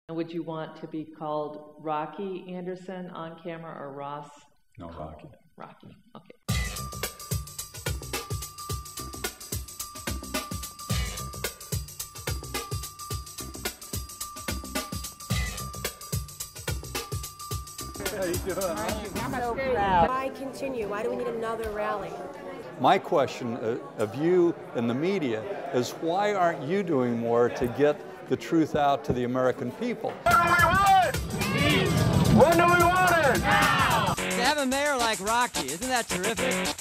Would you want to be called Rocky Anderson on camera or Ross? No, Rocky. Rocky, okay. How you doing? I'm so proud. Why continue? Why do we need another rally? My question of you and the media is why aren't you doing more to get the truth out to the American people? When do we want it? When do we want it? Now! To have a mayor like Rocky, isn't that terrific?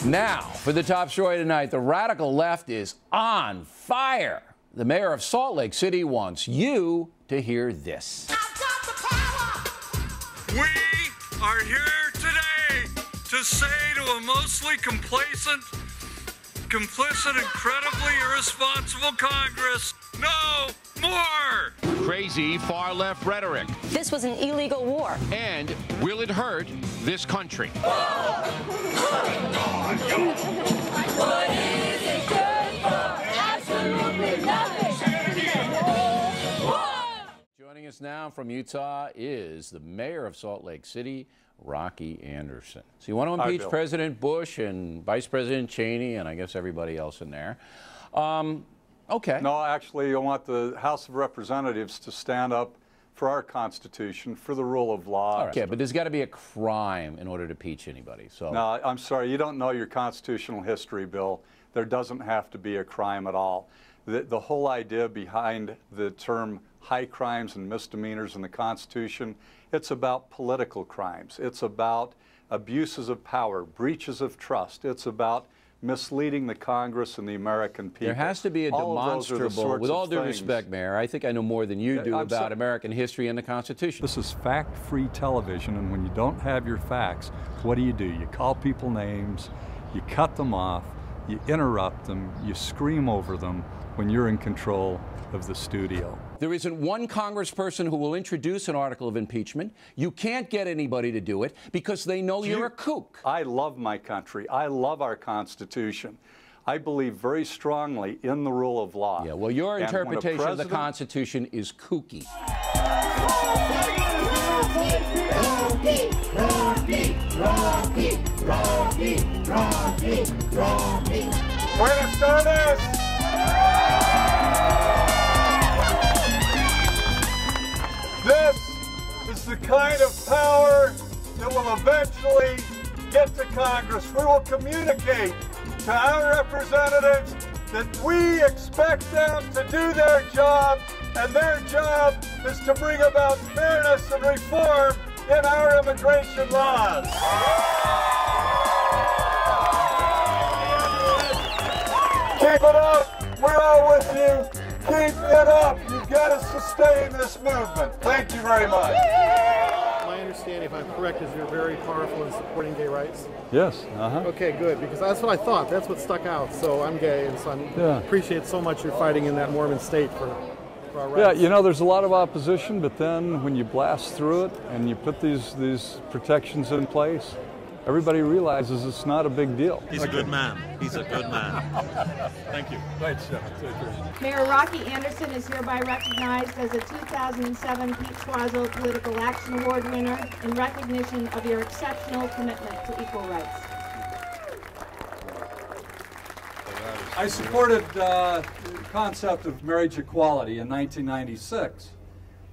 Now, for the top story tonight, the radical left is on fire. The mayor of Salt Lake City wants you to hear this. We are here today to say to a mostly complacent, complicit, incredibly irresponsible Congress, no more! Crazy far-left rhetoric. This was an illegal war. And will it hurt this country? What is it good for? Absolutely nothing. Joining us now from Utah is the mayor of Salt Lake City, Rocky Anderson. So you want to impeach President Bush and Vice President Cheney and I guess everybody else in there. Okay. No, actually, I want the House of Representatives to stand up for our Constitution, for the rule of law. Okay, but there's got to be a crime in order to impeach anybody. So. No, I'm sorry, you don't know your constitutional history, Bill. There doesn't have to be a crime at all. The whole idea behind the term high crimes and misdemeanors in the Constitution, it's about political crimes. It's about abuses of power, breaches of trust. It's about misleading the Congress and the American people. There has to be a demonstrable, with all due respect, Mayor, I think I know more than you do about American history and the Constitution. This is fact-free television, and when you don't have your facts, what do? You call people names, you cut them off, you interrupt them, you scream over them when you're in control of the studio. There isn't one congressperson who will introduce an article of impeachment. You can't get anybody to do it because they know you're a kook. I love my country. I love our Constitution. I believe very strongly in the rule of law. Yeah, well, your interpretation of the Constitution is kooky. Buenas tardes! This is the kind of power that will eventually get to Congress. We will communicate to our representatives that we expect them to do their job, and their job is to bring about fairness and reform in our immigration laws. Keep it up. We're all with you. Keep it up. You've got to sustain this movement. Thank you very much. My understanding, if I'm correct, is you're very powerful in supporting gay rights? Yes. Okay, good, because that's what I thought. That's what stuck out. So I'm gay, and so I appreciate so much you're fighting in that Mormon state for our rights. Yeah, you know, there's a lot of opposition, but then when you blast through it and you put these protections in place, everybody realizes it's not a big deal. He's a good man. He's a good man. Thank you. Thanks, Jeff. Mayor Rocky Anderson is hereby recognized as a 2007 Pete Schwazel Political Action Award winner in recognition of your exceptional commitment to equal rights. I supported the concept of marriage equality in 1996,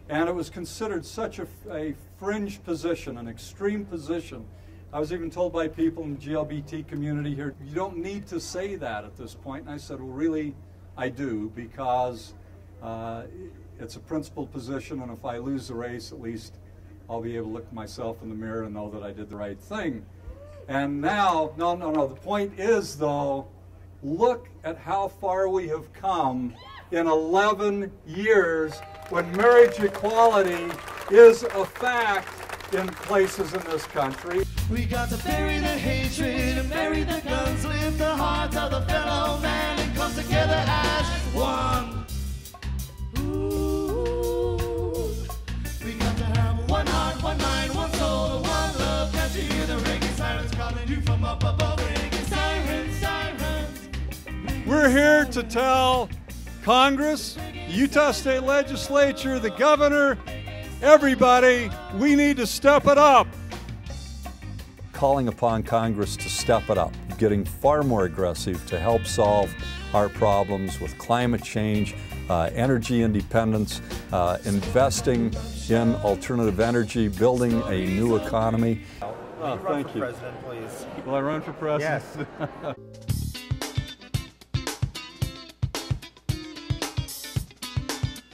and it was considered such a fringe position, an extreme position. I was even told by people in the GLBT community here, you don't need to say that at this point. And I said, well, really, I do, because it's a principled position, and if I lose the race, at least I'll be able to look at myself in the mirror and know that I did the right thing. And now, no, the point is, though, look at how far we have come in 11 years when marriage equality is a fact in places in this country. We got to bury the hatred and bury the guns, lift the hearts of the fellow man and come together as one. Ooh. We got to have one heart, one mind, one soul, one love. Can't you hear the ringing sirens calling you from up above? Ringing sirens, sirens. We're here to tell Congress, Utah State Legislature, the governor, everybody, we need to step it up. Calling upon Congress to step it up, getting far more aggressive to help solve our problems with climate change, energy independence, investing in alternative energy, building a new economy. Oh, thank you. President, please. Will I run for president? Yes.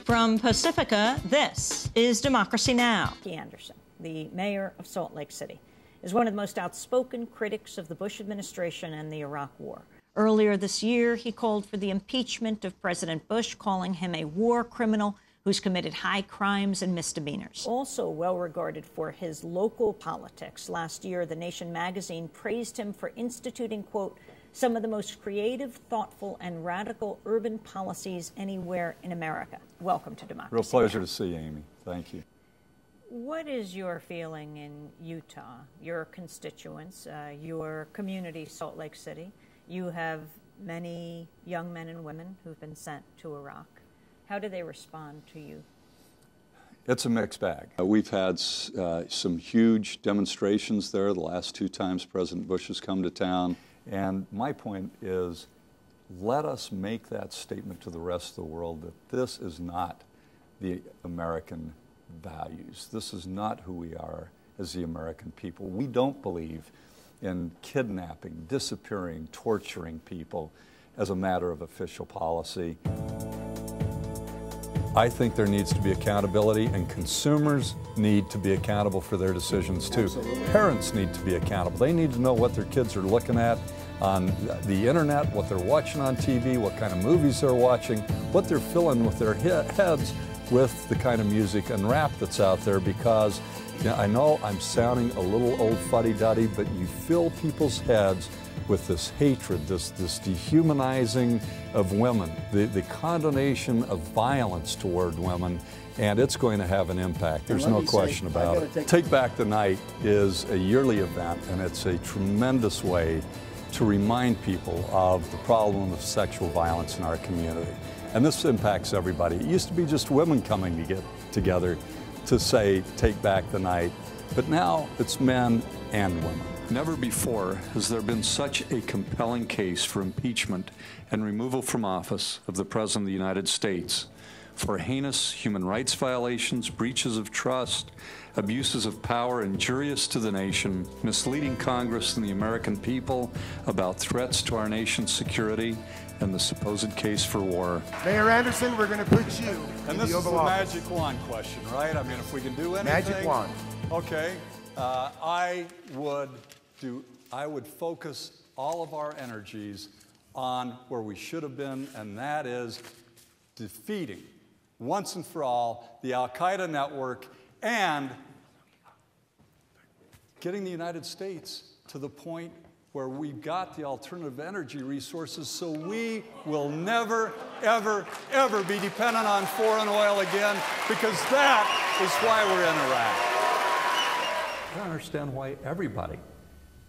From Pacifica, this is Democracy Now! Anderson, the mayor of Salt Lake City, is one of the most outspoken critics of the Bush administration and the Iraq War. Earlier this year, he called for the impeachment of President Bush, calling him a war criminal who's committed high crimes and misdemeanors. Also well regarded for his local politics. Last year, The Nation magazine praised him for instituting, quote, some of the most creative, thoughtful, and radical urban policies anywhere in America. Welcome to Democracy. Real pleasure to see you, Amy. Thank you. What is your feeling in Utah, your constituents, your community, Salt Lake City? You have many young men and women who've been sent to Iraq. How do they respond to you? It's a mixed bag. We've had some huge demonstrations there the last 2 times President Bush has come to town. And my point is, let us make that statement to the rest of the world that this is not the American values. This is not who we are as the American people. We don't believe in kidnapping, disappearing, torturing people as a matter of official policy. I think there needs to be accountability, and consumers need to be accountable for their decisions too. Absolutely. Parents need to be accountable. They need to know what their kids are looking at on the internet, what they're watching on TV, what kind of movies they're watching, what they're filling with their heads with the kind of music and rap that's out there, because I know I'm sounding a little old fuddy-duddy, but you fill people's heads with this hatred, this dehumanizing of women, the condemnation of violence toward women, and it's going to have an impact. There's no question about it. Take Back the Night is a yearly event, and it's a tremendous way to remind people of the problem of sexual violence in our community. And this impacts everybody. It used to be just women coming to get together to say, take back the night, but now it's men and women. Never before has there been such a compelling case for impeachment and removal from office of the President of the United States for heinous human rights violations, breaches of trust, abuses of power injurious to the nation, misleading Congress and the American people about threats to our nation's security, and the supposed case for war. Mayor Anderson, we're going to put you in the Oval Office. And this is the magic wand question, right? I mean, if we can do anything. Magic wand. Okay. I would focus all of our energies on where we should have been, and that is defeating, once and for all, the Al-Qaeda network and getting the United States to the point where we've got the alternative energy resources so we will never, ever, ever be dependent on foreign oil again, because that is why we're in Iraq. I don't understand why everybody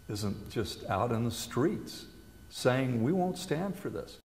isn't just out in the streets saying we won't stand for this.